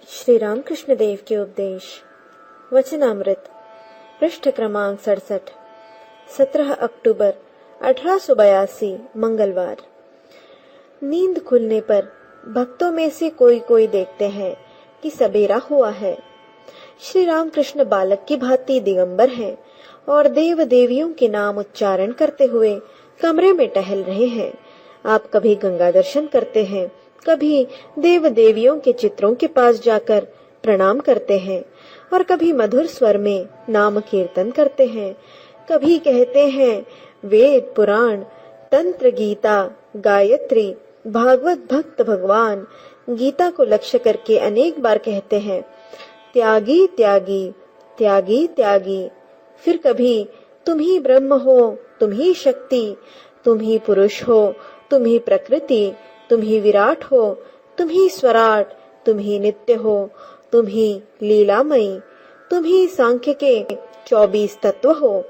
श्री रामकृष्ण देव के उपदेश वचनामृत पृष्ठ क्रमांक 67 17 अक्टूबर 1882 मंगलवार। नींद खुलने पर भक्तों में से कोई कोई देखते हैं कि सबेरा हुआ है। श्री रामकृष्ण बालक की भांति दिगंबर हैं और देव देवियों के नाम उच्चारण करते हुए कमरे में टहल रहे हैं। आप कभी गंगा दर्शन करते हैं, कभी देव देवियों के चित्रों के पास जाकर प्रणाम करते हैं और कभी मधुर स्वर में नाम कीर्तन करते हैं। कभी कहते हैं वेद पुराण तंत्र गीता गायत्री भागवत भक्त भगवान। गीता को लक्ष्य करके अनेक बार कहते हैं त्यागी त्यागी त्यागी त्यागी। फिर कभी तुम ही ब्रह्म हो, तुम ही शक्ति, तुम ही पुरुष हो, तुम ही प्रकृति, तुम ही विराट हो, तुम ही स्वराट, तुम ही नित्य हो, तुम ही लीलामयी, तुम ही सांख्य के 24 तत्व हो।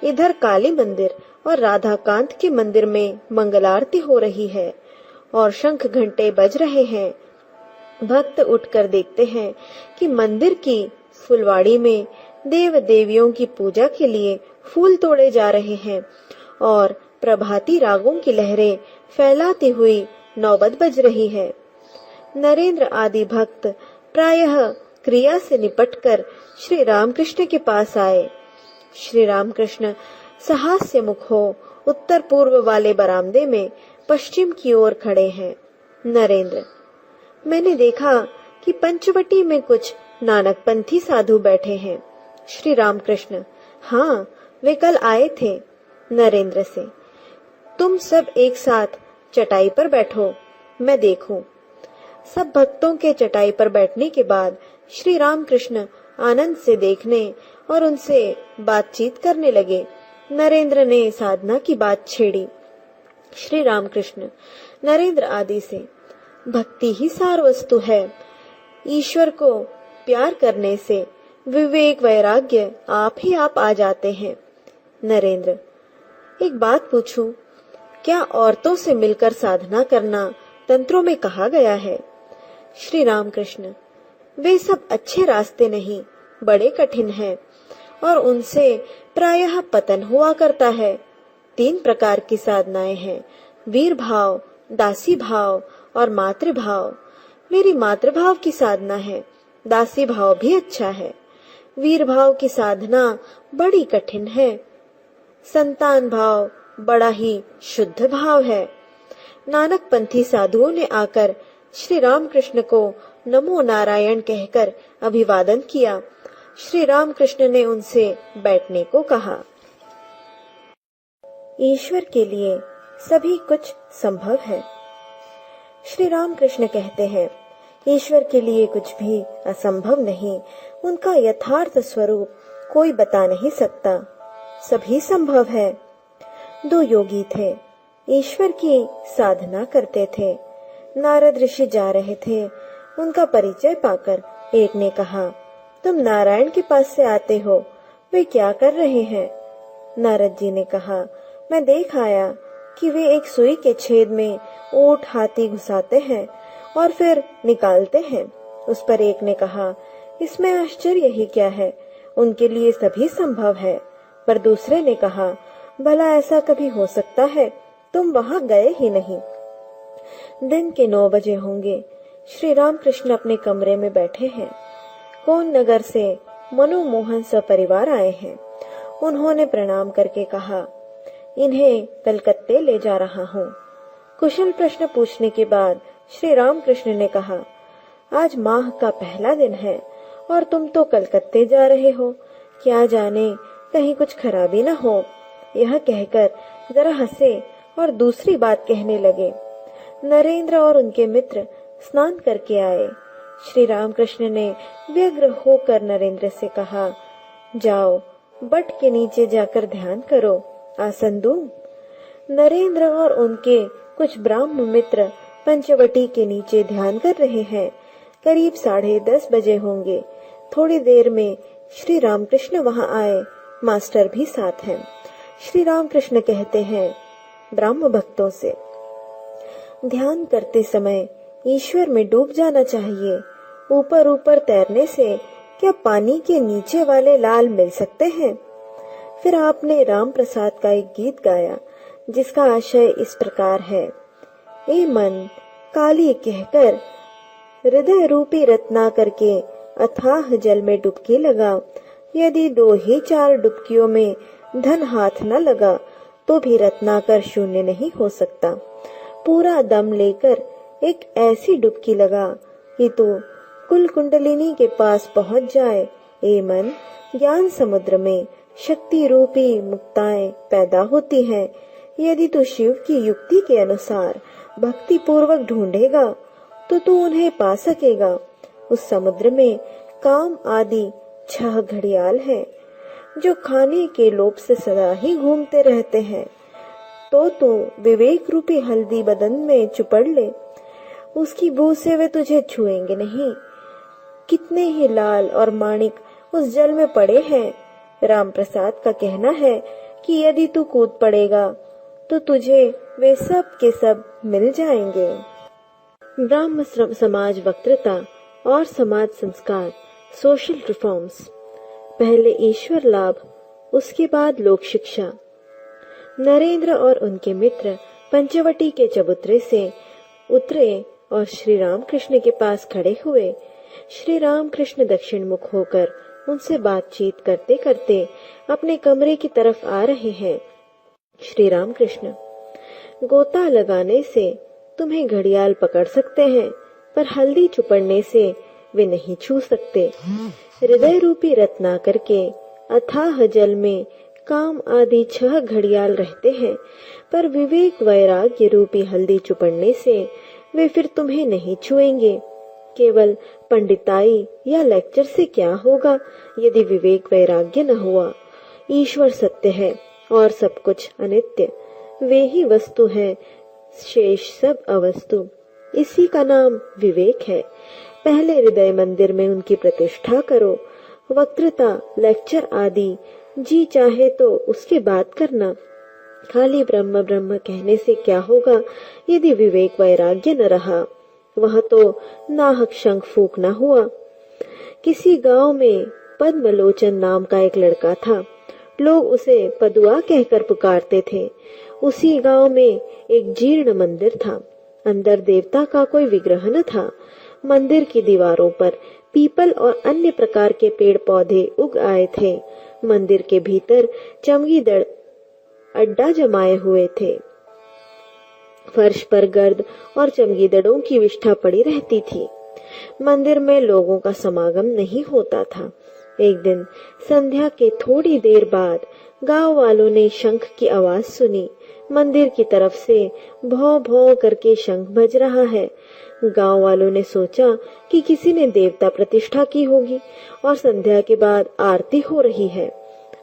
इधर काली मंदिर और राधाकांत के मंदिर में मंगल आरती हो रही है और शंख घंटे बज रहे हैं। भक्त उठकर देखते हैं कि मंदिर की फुलवाड़ी में देव देवियों की पूजा के लिए फूल तोड़े जा रहे हैं और प्रभाती रागों की लहरें फैलाती हुई नौबत बज रही है। नरेंद्र आदि भक्त प्रायः क्रिया से निपटकर श्री रामकृष्ण के पास आए। श्री रामकृष्ण सहास्य मुख हो उत्तर पूर्व वाले बरामदे में पश्चिम की ओर खड़े हैं। नरेंद्र: मैंने देखा कि पंचवटी में कुछ नानकपंथी साधु बैठे हैं। श्री रामकृष्ण: हाँ, वे कल आए थे। नरेंद्र से: तुम सब एक साथ चटाई पर बैठो, मैं देखूं। सब भक्तों के चटाई पर बैठने के बाद श्री रामकृष्ण आनंद से देखने और उनसे बातचीत करने लगे। नरेंद्र ने साधना की बात छेड़ी। श्री रामकृष्ण नरेंद्र आदि से: भक्ति ही सार वस्तु है। ईश्वर को प्यार करने से विवेक वैराग्य आप ही आप आ जाते हैं। नरेंद्र: एक बात पूछूं, क्या औरतों से मिलकर साधना करना तंत्रों में कहा गया है? श्री रामकृष्ण: वे सब अच्छे रास्ते नहीं, बड़े कठिन हैं और उनसे प्रायः पतन हुआ करता है। 3 प्रकार की साधनाएं हैं, वीर भाव, दासी भाव और मातृभाव। मेरी मातृभाव की साधना है, दासी भाव भी अच्छा है। वीर भाव की साधना बड़ी कठिन है। संतान भाव बड़ा ही शुद्ध भाव है। नानकपंथी साधुओं ने आकर श्री रामकृष्ण को नमो नारायण कहकर अभिवादन किया। श्री रामकृष्ण ने उनसे बैठने को कहा। ईश्वर के लिए सभी कुछ संभव है। श्री रामकृष्ण कहते हैं ईश्वर के लिए कुछ भी असंभव नहीं। उनका यथार्थ स्वरूप कोई बता नहीं सकता। सभी संभव है। 2 योगी थे, ईश्वर की साधना करते थे। नारद ऋषि जा रहे थे। उनका परिचय पाकर एक ने कहा, तुम नारायण के पास से आते हो, वे क्या कर रहे हैं? नारद जी ने कहा, मैं देख आया कि वे एक सुई के छेद में ऊंट हाथी घुसाते हैं और फिर निकालते हैं। उस पर एक ने कहा, इसमें आश्चर्य ही क्या है, उनके लिए सभी संभव है। पर दूसरे ने कहा, भला ऐसा कभी हो सकता है? तुम वहां गए ही नहीं। दिन के 9 बजे होंगे। श्री रामकृष्ण अपने कमरे में बैठे हैं। कोन नगर से मनोमोहन सपरिवार आए हैं। उन्होंने प्रणाम करके कहा, इन्हें कलकत्ते ले जा रहा हूँ। कुशल प्रश्न पूछने के बाद श्री रामकृष्ण ने कहा, आज माह का पहला दिन है और तुम तो कलकत्ते जा रहे हो, क्या जाने कहीं कुछ खराबी न हो। यह कहकर जरा हंसे और दूसरी बात कहने लगे। नरेंद्र और उनके मित्र स्नान करके आए। श्री रामकृष्ण ने व्यग्र होकर नरेंद्र से कहा, जाओ बट के नीचे जाकर ध्यान करो, आसन दूं? नरेंद्र और उनके कुछ ब्राह्म मित्र पंचवटी के नीचे ध्यान कर रहे हैं। करीब 10:30 बजे होंगे। थोड़ी देर में श्री रामकृष्ण वहां आए। मास्टर भी साथ हैं। श्री रामकृष्ण कहते हैं ब्राह्म भक्तों से, ध्यान करते समय ईश्वर में डूब जाना चाहिए। ऊपर ऊपर तैरने से क्या पानी के नीचे वाले लाल मिल सकते हैं? फिर आपने राम प्रसाद का एक गीत गाया जिसका आशय इस प्रकार है: ए मन काली कहकर हृदय रूपी रत्नाकर के अथाह जल में डुबकी लगा। यदि 2 ही 4 डुबकियों में धन हाथ न लगा तो भी रत्नाकर शून्य नहीं हो सकता। पूरा दम लेकर एक ऐसी डुबकी लगा कि तू कुल कुंडलिनी के पास पहुंच जाए। ए मन, ज्ञान समुद्र में शक्ति रूपी मुक्ताएं पैदा होती हैं। यदि तू शिव की युक्ति के अनुसार भक्ति पूर्वक ढूंढेगा तो तू उन्हें पा सकेगा। उस समुद्र में काम आदि 6 घड़ियाल हैं जो खाने के लोभ से सदा ही घूमते रहते हैं। तो तू विवेक रूपी हल्दी बदन में चुपड़ ले, उसकी बू से वे तुझे छुएंगे नहीं। कितने ही लाल और माणिक उस जल में पड़े हैं। राम प्रसाद का कहना है कि यदि तू कूद पड़ेगा तो तुझे वे सब के सब मिल जाएंगे। ब्राह्म समाज वक्तृता और समाज संस्कार, सोशल रिफॉर्म्स। पहले ईश्वर लाभ, उसके बाद लोक शिक्षा। नरेंद्र और उनके मित्र पंचवटी के चबूतरे से उतरे और श्री राम कृष्ण के पास खड़े हुए। श्री राम कृष्ण दक्षिण मुख होकर उनसे बातचीत करते करते अपने कमरे की तरफ आ रहे हैं। श्री राम कृष्ण: गोता लगाने से तुम्हें घड़ियाल पकड़ सकते हैं, पर हल्दी चुपड़ने से वे नहीं छू सकते। हृदय रूपी रत्नाकर के अथाह जल में काम आदि 6 घड़ियाल रहते हैं, पर विवेक वैराग्य रूपी हल्दी चुपड़ने से वे फिर तुम्हें नहीं छुएंगे। केवल पंडिताई या लेक्चर से क्या होगा यदि विवेक वैराग्य न हुआ। ईश्वर सत्य है और सब कुछ अनित्य, वे ही वस्तु है, शेष सब अवस्तु। इसी का नाम विवेक है। पहले हृदय मंदिर में उनकी प्रतिष्ठा करो। वक्तृता, लेक्चर आदि जी चाहे तो उसके बाद करना। खाली ब्रह्म ब्रह्म कहने से क्या होगा यदि विवेक वैराग्य न रहा। वह तो नाहक शंख फूकना हुआ। किसी गांव में पद्मलोचन नाम का एक लड़का था। लोग उसे पदुआ कहकर पुकारते थे। उसी गांव में एक जीर्ण मंदिर था। अंदर देवता का कोई विग्रह न था। मंदिर की दीवारों पर पीपल और अन्य प्रकार के पेड़ पौधे उग आए थे। मंदिर के भीतर चमगीदड़ अड्डा जमाए हुए थे। फर्श पर गर्द और चमगीदड़ों की विष्ठा पड़ी रहती थी। मंदिर में लोगों का समागम नहीं होता था। एक दिन संध्या के थोड़ी देर बाद गांव वालों ने शंख की आवाज सुनी। मंदिर की तरफ से भौं भौं करके शंख बज रहा है। गांव वालों ने सोचा कि किसी ने देवता प्रतिष्ठा की होगी और संध्या के बाद आरती हो रही है।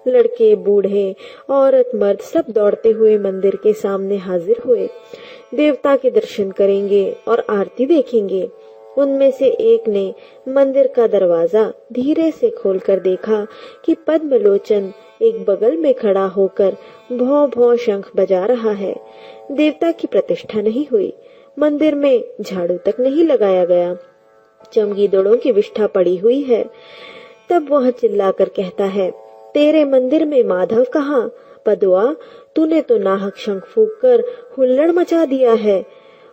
लड़के, बूढ़े, औरत, मर्द सब दौड़ते हुए मंदिर के सामने हाजिर हुए। देवता के दर्शन करेंगे और आरती देखेंगे। उनमें से एक ने मंदिर का दरवाजा धीरे से खोलकर देखा कि पद्मलोचन एक बगल में खड़ा होकर भौं भौं शंख बजा रहा है। देवता की प्रतिष्ठा नहीं हुई। मंदिर में झाड़ू तक नहीं लगाया गया। चमगीदड़ों की विष्ठा पड़ी हुई है। तब वह चिल्लाकर कहता है, तेरे मंदिर में माधव कहाँ? पदुआ, तूने तो नाहक शंख फूंककर हुल्लड़ मचा दिया है।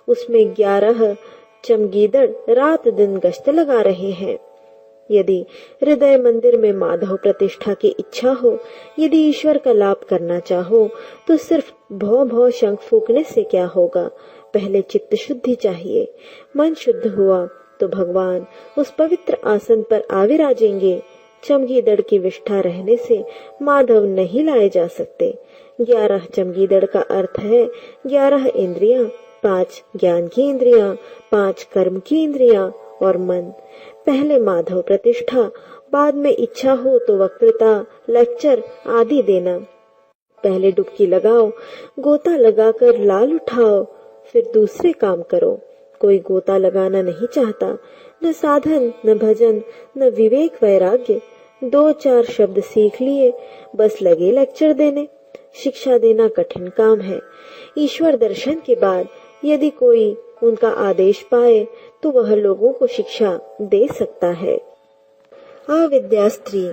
उसमें 11 चमगीदड़ रात दिन गश्त लगा रहे हैं। यदि हृदय मंदिर में माधव प्रतिष्ठा की इच्छा हो, यदि ईश्वर का लाभ करना चाहो, तो सिर्फ भौं भौं शंख फूंकने से क्या होगा? पहले चित्त शुद्धि चाहिए। मन शुद्ध हुआ तो भगवान उस पवित्र आसन पर आविराजेंगे। चमगीदड़ की विष्ठा रहने से माधव नहीं लाए जा सकते। 11 चमगीदड़ का अर्थ है 11 इंद्रियां, 5 ज्ञान की इंद्रियां, 5 कर्म की इंद्रियां और मन। पहले माधव प्रतिष्ठा, बाद में इच्छा हो तो वक्तृता, लेक्चर आदि देना। पहले डुबकी लगाओ, गोता लगाकर लाल उठाओ, फिर दूसरे काम करो। कोई गोता लगाना नहीं चाहता। न साधन, न भजन, न विवेक वैराग्य। 2-4 शब्द सीख लिए, बस लगे लेक्चर देने। शिक्षा देना कठिन काम है। ईश्वर दर्शन के बाद यदि कोई उनका आदेश पाए तो वह लोगों को शिक्षा दे सकता है। अविद्या स्त्री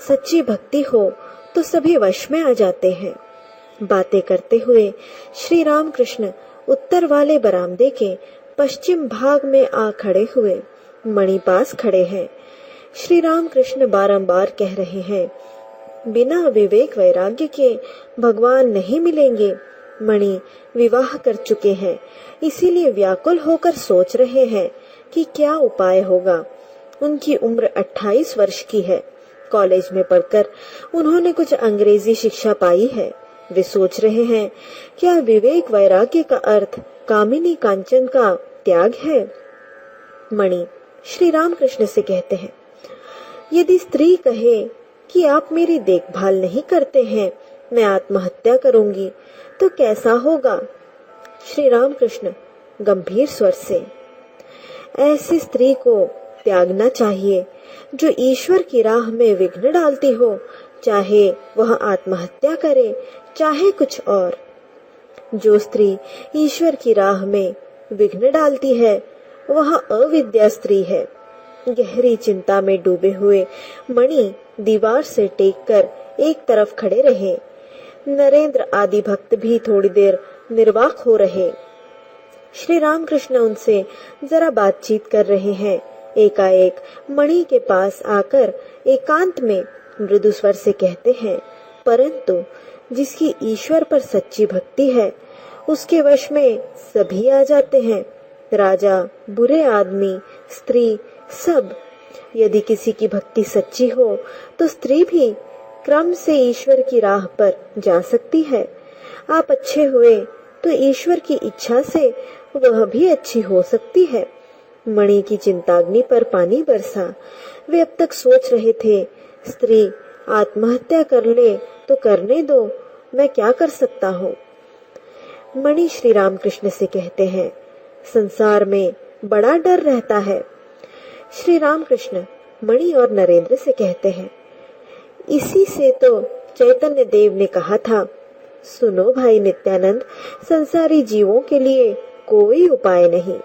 सच्ची भक्ति हो तो सभी वश में आ जाते हैं। बातें करते हुए श्री रामकृष्ण उत्तर वाले बरामदे के पश्चिम भाग में आ खड़े हुए। मणि पास खड़े हैं। श्री रामकृष्ण बारंबार कह रहे हैं, बिना विवेक वैराग्य के भगवान नहीं मिलेंगे। मणि विवाह कर चुके हैं, इसीलिए व्याकुल होकर सोच रहे हैं कि क्या उपाय होगा। उनकी उम्र 28 वर्ष की है। कॉलेज में पढ़कर उन्होंने कुछ अंग्रेजी शिक्षा पाई है। वे सोच रहे हैं, क्या विवेक वैराग्य का अर्थ कामिनी कांचन का त्याग है। मणि श्री रामकृष्ण से कहते हैं, यदि स्त्री कहे कि आप मेरी देखभाल नहीं करते हैं, मैं आत्महत्या करूंगी, तो कैसा होगा। श्री रामकृष्ण गंभीर स्वर से, ऐसी स्त्री को त्यागना चाहिए जो ईश्वर की राह में विघ्न डालती हो, चाहे वह आत्महत्या करे चाहे कुछ और। जो स्त्री ईश्वर की राह में विघ्न डालती है वह अविद्या स्त्री है। गहरी चिंता में डूबे हुए मणि दीवार से टेक कर एक तरफ खड़े रहे। नरेंद्र आदि भक्त भी थोड़ी देर निर्वाक हो रहे। श्री रामकृष्ण उनसे जरा बातचीत कर रहे हैं। एकाएक मणि के पास आकर एकांत में मृदु स्वर से कहते हैं, परंतु जिसकी ईश्वर पर सच्ची भक्ति है उसके वश में सभी आ जाते हैं, राजा, बुरे आदमी, स्त्री, सब। यदि किसी की भक्ति सच्ची हो तो स्त्री भी क्रम से ईश्वर की राह पर जा सकती है। आप अच्छे हुए तो ईश्वर की इच्छा से वह भी अच्छी हो सकती है। मणि की चिंताग्नि पर पानी बरसा। वे अब तक सोच रहे थे, स्त्री आत्महत्या कर ले तो करने दो, मैं क्या कर सकता हूँ। मणि श्री रामकृष्ण से कहते हैं, संसार में बड़ा डर रहता है। श्री रामकृष्ण मणि और नरेंद्र से कहते हैं, इसी से तो चैतन्य देव ने कहा था, सुनो भाई नित्यानंद, संसारी जीवों के लिए कोई उपाय नहीं।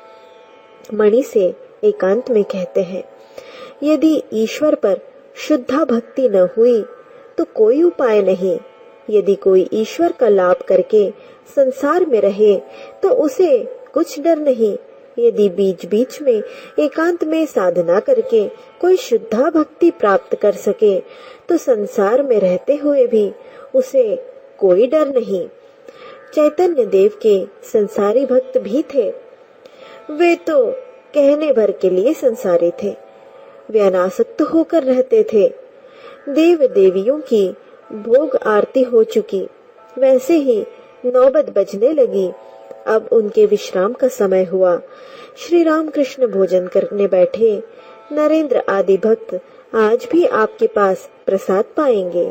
मणि से एकांत में कहते हैं, यदि ईश्वर पर शुद्धा भक्ति न हुई तो कोई उपाय नहीं। यदि कोई ईश्वर का लाभ करके संसार में रहे तो उसे कुछ डर नहीं। यदि बीच बीच में एकांत में साधना करके कोई शुद्धा भक्ति प्राप्त कर सके तो संसार में रहते हुए भी उसे कोई डर नहीं। चैतन्य देव के संसारी भक्त भी थे। वे तो कहने भर के लिए संसारी थे। वे अनासक्त होकर रहते थे। देव देवियों की भोग आरती हो चुकी। वैसे ही नौबत बजने लगी। अब उनके विश्राम का समय हुआ। श्री रामकृष्ण भोजन करने बैठे। नरेंद्र आदि भक्त आज भी आपके पास प्रसाद पाएंगे।